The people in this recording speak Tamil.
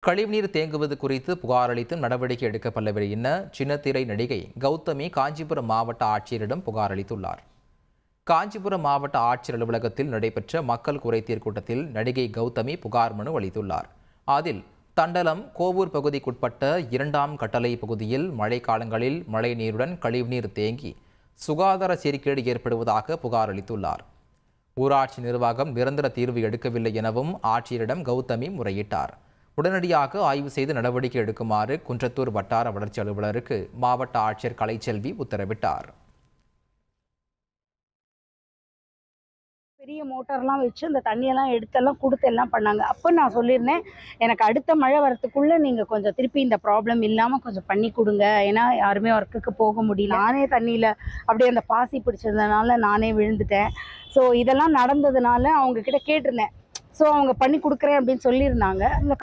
கழிவுநீர் தேங்குவது குறித்து புகார் அளித்து நடவடிக்கை எடுக்கப்படவில்லை என சின்னத்திரை நடிகை கௌதமி காஞ்சிபுரம் மாவட்ட ஆட்சியரிடம் புகார் அளித்துள்ளார். காஞ்சிபுரம் மாவட்ட ஆட்சியர் அலுவலகத்தில் நடைபெற்ற மக்கள் குறைதீர் கூட்டத்தில் நடிகை கௌதமி புகார் மனு அளித்துள்ளார். அதில் தண்டலம் கோவூர் பகுதிக்குட்பட்ட 2ஆம் கட்டளை பகுதியில் மழைக்காலங்களில் மழை நீருடன் கழிவுநீர் தேங்கி சுகாதார சீர்கேடு ஏற்படுவதாக புகார் அளித்துள்ளார். ஊராட்சி நிர்வாகம் நிரந்தர தீர்வு எடுக்கவில்லை எனவும் ஆட்சியரிடம் கௌதமி முறையிட்டார். உடனடியாக ஆய்வு செய்து நடவடிக்கை எடுக்குமாறு குன்றத்தூர் வட்டார வளர்ச்சி அலுவலருக்கு மாவட்ட ஆட்சியர் கலைச்செல்வி உத்தரவிட்டார். பெரிய மோட்டார்லாம் வச்சு அந்த தண்ணியெல்லாம் எடுத்தெல்லாம் கொடுத்து எல்லாம் பண்ணாங்க. அப்போ நான் சொல்லியிருந்தேன், எனக்கு அடுத்த மழை வரத்துக்குள்ளே நீங்கள் கொஞ்சம் திருப்பி இந்த ப்ராப்ளம் இல்லாமல் கொஞ்சம் பண்ணி கொடுங்க. ஏன்னா யாருமே ஒர்க்குக்கு போக முடியல. நானே தண்ணியில் அப்படியே அந்த பாசி பிடிச்சதுனால நானே விழுந்துட்டேன். ஸோ இதெல்லாம் நடந்ததுனால அவங்கக்கிட்ட கேட்டிருந்தேன். ஸோ அவங்க பண்ணி கொடுக்குறேன் அப்படின்னு சொல்லியிருந்தாங்க.